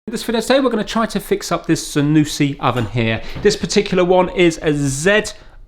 In this video today, we're going to try to fix up this Zanuusi oven here. This particular one is a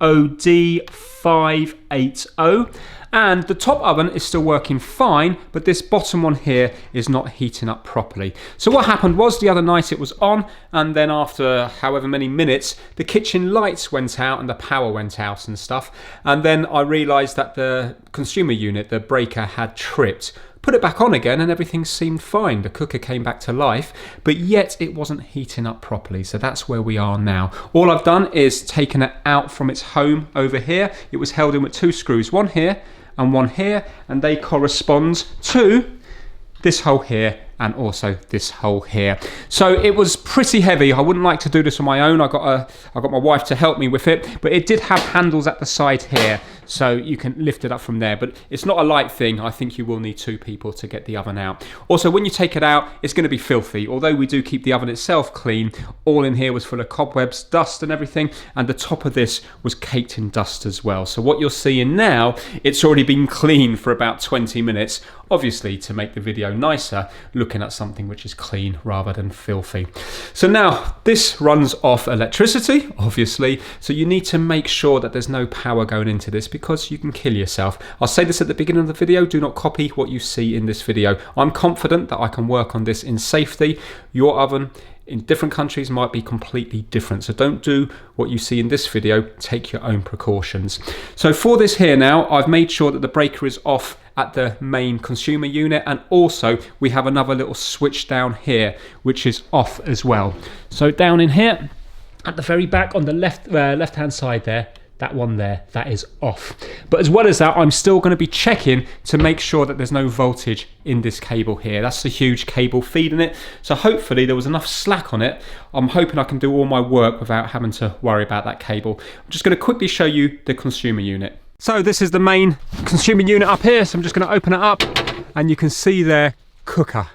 ZOD580, and the top oven is still working fine, but this bottom one here is not heating up properly. So what happened was the other night it was on, and then after however many minutes, the kitchen lights went out and the power went out and stuff. And then I realized that the consumer unit, the breaker, had tripped. Put it back on again and everything seemed fine. The cooker came back to life, but yet it wasn't heating up properly. So that's where we are now. All I've done is taken it out from its home over here. It was held in with two screws, one here and one here, and they correspond to this hole here and also this hole here. So it was pretty heavy. I wouldn't like to do this on my own. I got my wife to help me with it, but it did have handles at the side here, so you can lift it up from there. But it's not a light thing. I think you will need two people to get the oven out. Also, when you take it out, it's going to be filthy. Although we do keep the oven itself clean, all in here was full of cobwebs, dust and everything, and the top of this was caked in dust as well. So what you're seeing now, it's already been cleaned for about 20 minutes, obviously to make the video nicer, looking at something which is clean rather than filthy. So now this runs off electricity, obviously, so you need to make sure that there's no power going into this, because you can kill yourself. I'll say this at the beginning of the video, do not copy what you see in this video. I'm confident that I can work on this in safety. Your oven in different countries might be completely different, so don't do what you see in this video, take your own precautions. So for this here now, I've made sure that the breaker is off at the main consumer unit, and also we have another little switch down here which is off as well. So down in here at the very back on the left hand side there, that one there, that is off. But as well as that, I'm still going to be checking to make sure that there's no voltage in this cable here. That's the huge cable feeding it. So hopefully there was enough slack on it. I'm hoping I can do all my work without having to worry about that cable. I'm just going to quickly show you the consumer unit. So this is the main consumer unit up here. So I'm just going to open it up and you can see their cooker.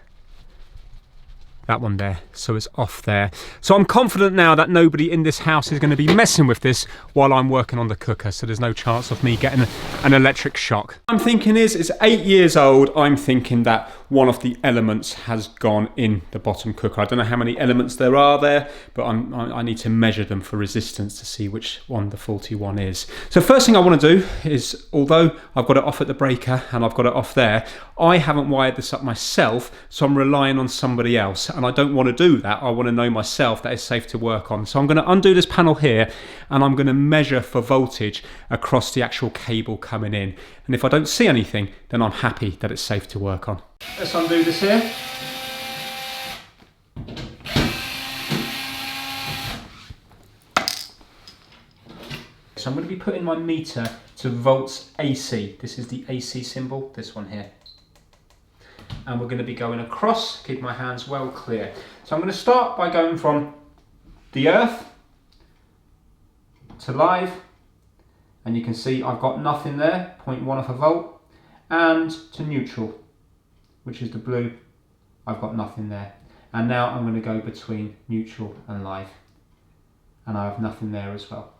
That one there, so it's off there. So I'm confident now that nobody in this house is going to be messing with this while I'm working on the cooker, so there's no chance of me getting an electric shock. I'm thinking it's 8 years old. I'm thinking that one of the elements has gone in the bottom cooker. I don't know how many elements there are there, but I need to measure them for resistance to see which one the faulty one is. So first thing I want to do is, although I've got it off at the breaker and I've got it off there, I haven't wired this up myself, so I'm relying on somebody else. And I don't want to do that. I want to know myself that it's safe to work on. So I'm going to undo this panel here and I'm going to measure for voltage across the actual cable coming in. And if I don't see anything, then I'm happy that it's safe to work on. Let's undo this here. So I'm going to be putting my meter to volts AC. This is the AC symbol, this one here. And we're going to be going across, keep my hands well clear. So I'm going to start by going from the earth to live, and you can see I've got nothing there, 0.1 of a volt, and to neutral, which is the blue, I've got nothing there. And now I'm going to go between neutral and live, and I have nothing there as well.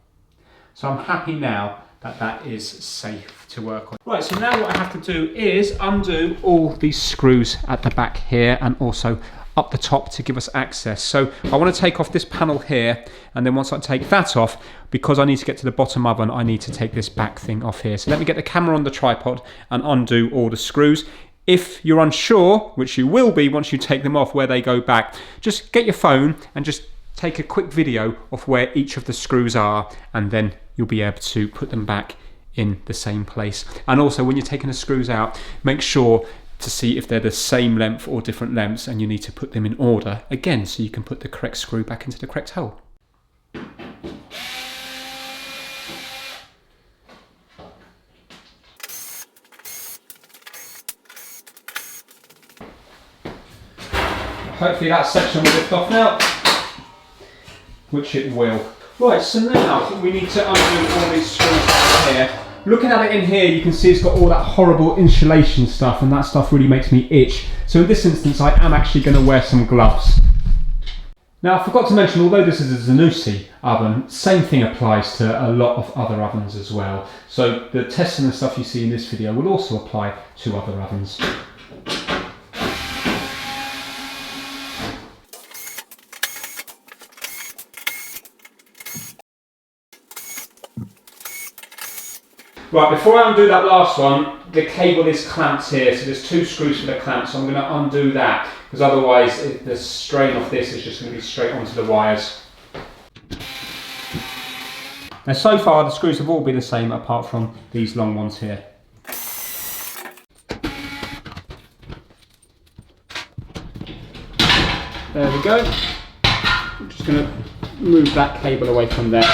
So I'm happy now that that is safe to work on. Right, so now what I have to do is undo all these screws at the back here and also up the top to give us access. So I want to take off this panel here, and then once I take that off, because I need to get to the bottom oven, I need to take this back thing off here. So let me get the camera on the tripod and undo all the screws. If you're unsure, which you will be once you take them off, where they go back, just get your phone and just take a quick video of where each of the screws are, and then you'll be able to put them back in the same place. And also when you're taking the screws out, make sure to see if they're the same length or different lengths, and you need to put them in order again so you can put the correct screw back into the correct hole. Hopefully that section will lift off now, which it will. Right, so now we need to undo all these screws down here. Looking at it in here, you can see it's got all that horrible insulation stuff, and that stuff really makes me itch. So in this instance, I am actually going to wear some gloves. Now, I forgot to mention, although this is a Zannussi oven, same thing applies to a lot of other ovens as well. So the testing and stuff you see in this video will also apply to other ovens. Right, before I undo that last one, the cable is clamped here, so there's 2 screws for the clamp, so I'm going to undo that, because otherwise the strain off this is just going to be straight onto the wires. Now so far the screws have all been the same apart from these long ones here. There we go. I'm just going to move that cable away from there.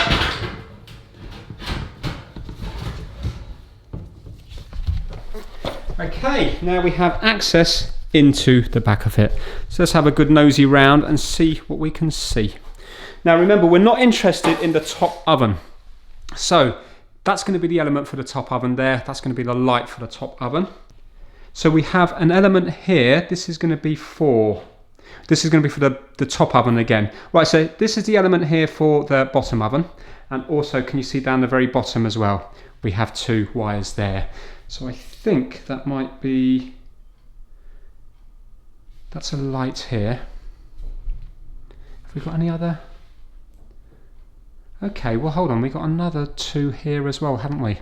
Okay, now we have access into the back of it. So let's have a good nosy round and see what we can see. Now remember, we're not interested in the top oven. So that's going to be the element for the top oven there. That's going to be the light for the top oven. So we have an element here. This is going to be for the top oven again. Right, so this is the element here for the bottom oven. And also, can you see down the very bottom as well? We have 2 wires there. So I think that might be, that's a light here. Have we got any other? Okay, well hold on, we got another 2 here as well, haven't we?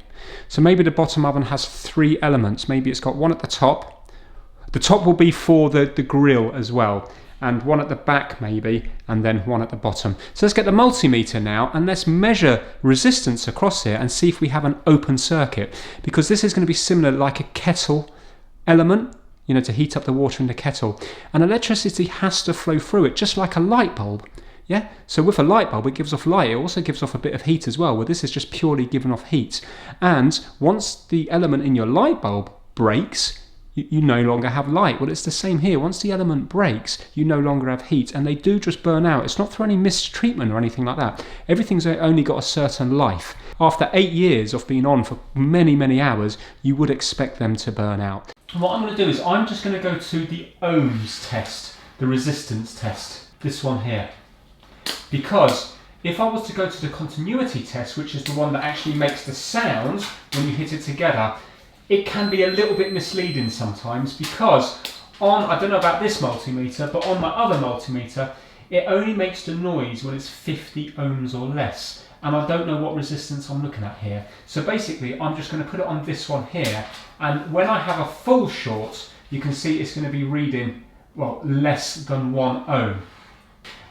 So maybe the bottom oven has 3 elements. Maybe it's got one at the top. The top will be for the grill as well, and one at the back maybe, and then one at the bottom. So let's get the multimeter now and let's measure resistance across here and see if we have an open circuit, because this is going to be similar like a kettle element, you know, to heat up the water in the kettle, and electricity has to flow through it just like a light bulb. Yeah, so with a light bulb it gives off light, it also gives off a bit of heat as well, where this is just purely giving off heat. And once the element in your light bulb breaks, you no longer have light. Well, it's the same here. Once the element breaks, you no longer have heat, and they do just burn out. It's not through any mistreatment or anything like that. Everything's only got a certain life. After 8 years of being on for many, many hours, you would expect them to burn out. And what I'm going to do is I'm just going to go to the ohms test, the resistance test, this one here. Because if I was to go to the continuity test, which is the one that actually makes the sound when you hit it together, it can be a little bit misleading sometimes, because on, I don't know about this multimeter, but on my other multimeter, it only makes the noise when it's 50 ohms or less. And I don't know what resistance I'm looking at here. So basically, I'm just going to put it on this one here. And when I have a full short, you can see it's going to be reading, well, less than 1 ohm.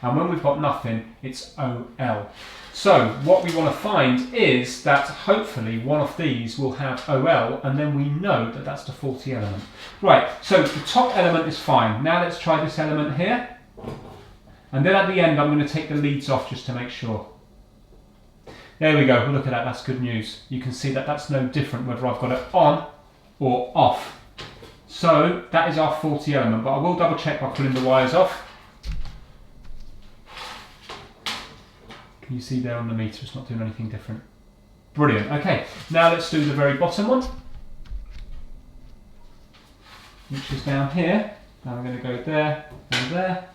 And when we've got nothing, it's OL. So what we want to find is that hopefully one of these will have OL, and then we know that that's the faulty element. Right, so the top element is fine. Now let's try this element here. And then at the end, I'm going to take the leads off just to make sure. There we go, look at that, that's good news. You can see that that's no different whether I've got it on or off. So that is our faulty element, but I will double check by pulling the wires off. Can you see there on the meter, it's not doing anything different. Brilliant, okay. Now let's do the very bottom one, which is down here. Now I'm going to go there and there.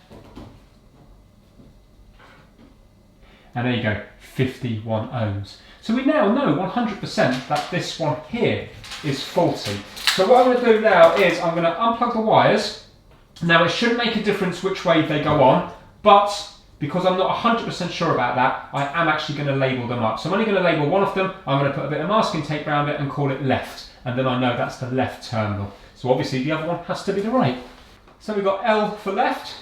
And there you go, 51 ohms. So we now know 100% that this one here is faulty. So what I'm going to do now is I'm going to unplug the wires. Now it shouldn't make a difference which way they go on, but because I'm not 100% sure about that, I am actually going to label them up. So I'm only going to label one of them. I'm going to put a bit of masking tape around it and call it left. And then I know that's the left terminal. So obviously the other one has to be the right. So we've got L for left.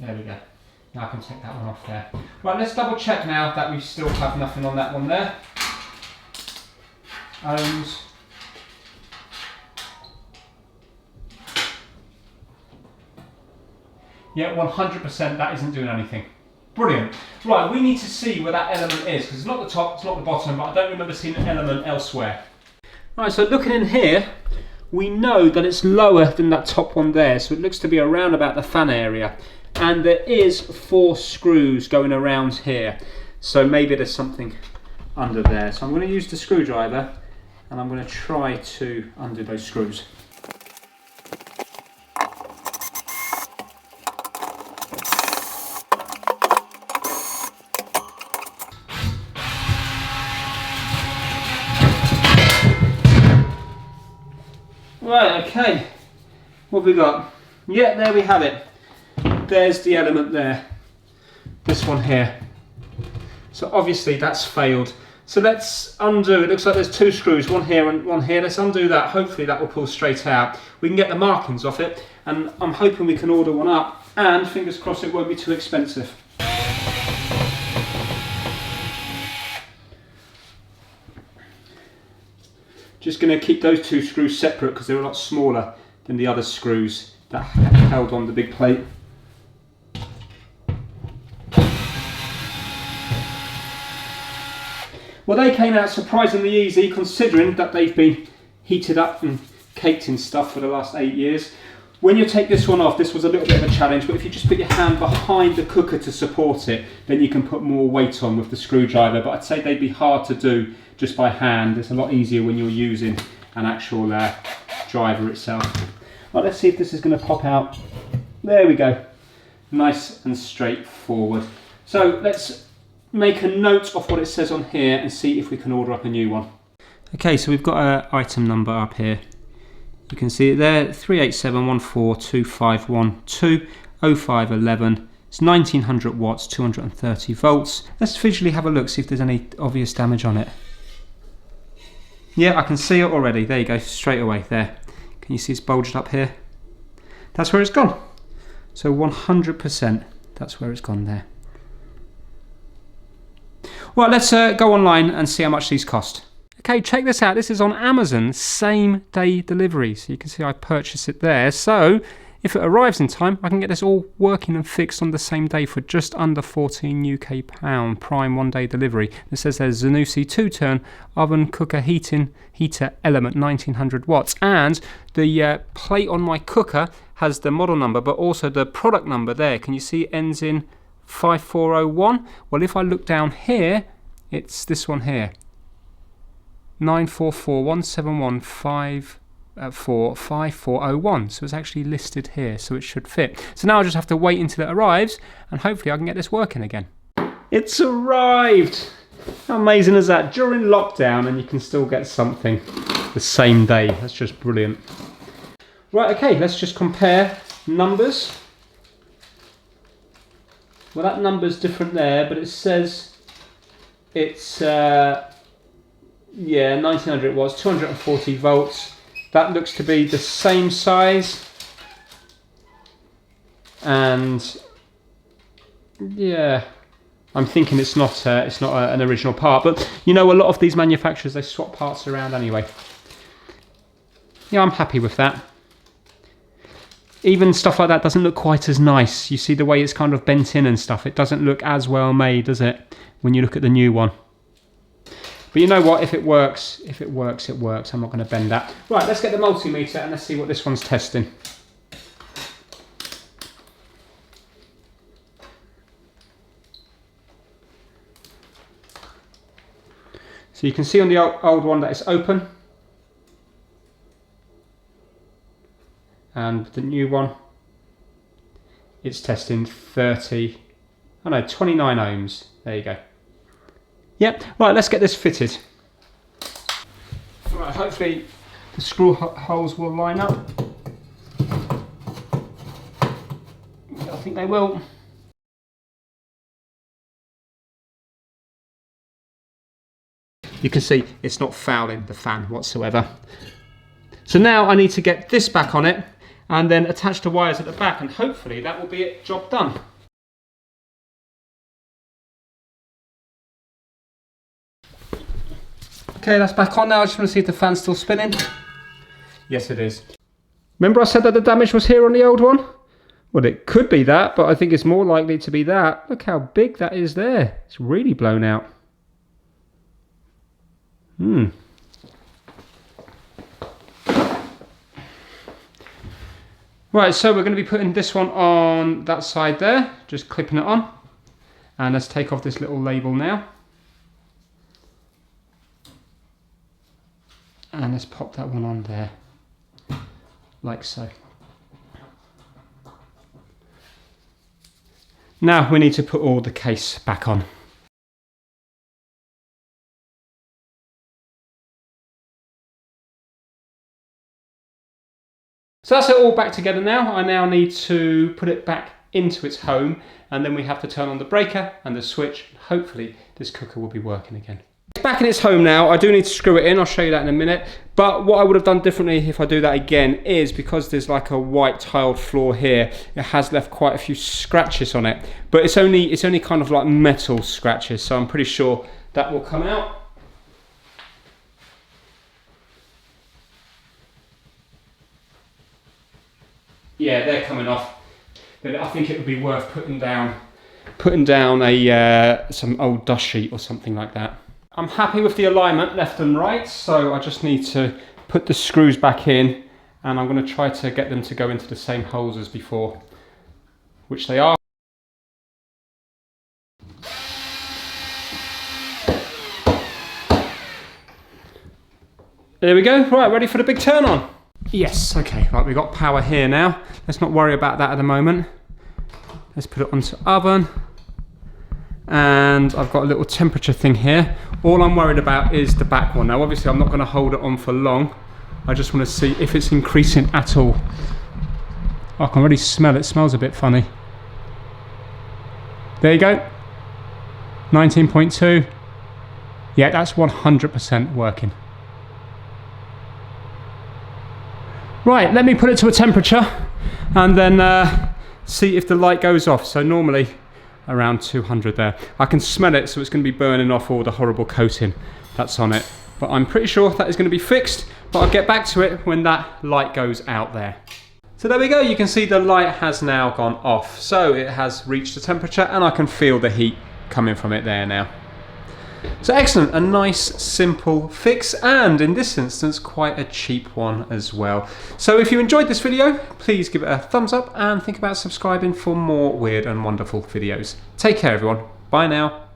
There we go. Now I can take that one off there. Right, let's double check now that we still have nothing on that one there. Ohms. Yeah, 100% that isn't doing anything. Brilliant. Right, we need to see where that element is, because it's not the top, it's not the bottom, but I don't remember seeing an element elsewhere. Right, so looking in here, we know that it's lower than that top one there, so it looks to be around about the fan area. And there is 4 screws going around here, so maybe there's something under there. So I'm going to use the screwdriver, and I'm going to try to undo those screws. Right, okay, what have we got? Yeah, there we have it. There's the element there, this one here. So obviously that's failed. So let's undo, it looks like there's 2 screws, one here and one here. Let's undo that, hopefully that will pull straight out. We can get the markings off it, and I'm hoping we can order one up, and fingers crossed it won't be too expensive. Just going to keep those 2 screws separate because they're a lot smaller than the other screws that held on the big plate. Well, they came out surprisingly easy considering that they've been heated up and caked in stuff for the last 8 years. When you take this one off, this was a little bit of a challenge, but if you just put your hand behind the cooker to support it, then you can put more weight on with the screwdriver, but I'd say they'd be hard to do just by hand. It's a lot easier when you're using an actual driver itself. Well, let's see if this is going to pop out. There we go. Nice and straightforward. So let's make a note of what it says on here and see if we can order up a new one. Okay, so we've got an item number up here. You can see it there, 3871425120511. It's 1900 watts, 230 volts. Let's visually have a look, see if there's any obvious damage on it. Yeah, I can see it already. There you go, straight away there. Can you see it's bulged up here? That's where it's gone. So 100%, that's where it's gone there. Well, let's go online and see how much these cost. Okay, check this out. This is on Amazon, same day delivery. So you can see I purchased it there. So if it arrives in time, I can get this all working and fixed on the same day for just under 14 UK pound, prime 1-day delivery. It says there's Zanuusi 2-turn oven cooker heater element 1900 watts. And the plate on my cooker has the model number, but also the product number there. Can you see it ends in 5401? Well, if I look down here, it's this one here. 9441715445401. So it's actually listed here, so it should fit. So now I just have to wait until it arrives, and hopefully I can get this working again. It's arrived! How amazing is that? During lockdown, and you can still get something the same day. That's just brilliant. Right, okay, let's just compare numbers. Well, that number's different there, but it says it's yeah, 1900 watts, 240 volts. That looks to be the same size, and yeah, I'm thinking it's not an original part. But you know, a lot of these manufacturers, they swap parts around anyway. Yeah, I'm happy with that. Even stuff like that doesn't look quite as nice. You see the way it's kind of bent in and stuff. It doesn't look as well made, does it, when you look at the new one? But you know what? If it works, it works. I'm not going to bend that. Right, let's get the multimeter and let's see what this one's testing. So you can see on the old one that it's open. And the new one, it's testing 29 ohms. There you go. Yep, right, let's get this fitted. Right, hopefully the screw holes will line up. I think they will. You can see it's not fouling the fan whatsoever. So now I need to get this back on it and then attach the wires at the back, and hopefully that will be it, job done. Okay, that's back on now. I just want to see if the fan's still spinning. Yes, it is. Remember I said that the damage was here on the old one? Well, it could be that, but I think it's more likely to be that. Look how big that is there. It's really blown out. Right, so we're going to be putting this one on that side there, just clipping it on. And let's take off this little label now. And let's pop that one on there, like so. Now we need to put all the case back on. So that's it all back together now. I now need to put it back into its home, and then we have to turn on the breaker and the switch. Hopefully this cooker will be working again. It's back in its home now. I do need to screw it in, I'll show you that in a minute. But what I would have done differently if I do that again is, because there's like a white tiled floor here, it has left quite a few scratches on it. But it's only kind of like metal scratches, so I'm pretty sure that will come out. Yeah, they're coming off. But I think it would be worth putting down a some old dust sheet or something like that. I'm happy with the alignment left and right, so I just need to put the screws back in, and I'm going to try to get them to go into the same holes as before, which they are. There we go. Right, ready for the big turn on. Yes, okay, right, we've got power here now. Let's not worry about that at the moment. Let's put it onto oven. And I've got a little temperature thing here. All I'm worried about is the back one. Now obviously I'm not going to hold it on for long. I just want to see if it's increasing at all. I can already smell it. It smells a bit funny. There you go. 19.2. Yeah, that's 100% working. Right, let me put it to a temperature and then see if the light goes off. So normally around 200 there. I can smell it, so it's going to be burning off all the horrible coating that's on it. But I'm pretty sure that is going to be fixed, but I'll get back to it when that light goes out there. So there we go, you can see the light has now gone off. So it has reached the temperature and I can feel the heat coming from it there now. So excellent, a nice simple fix, and in this instance quite a cheap one as well. So if you enjoyed this video, please give it a thumbs up and think about subscribing for more weird and wonderful videos. Take care everyone, bye now.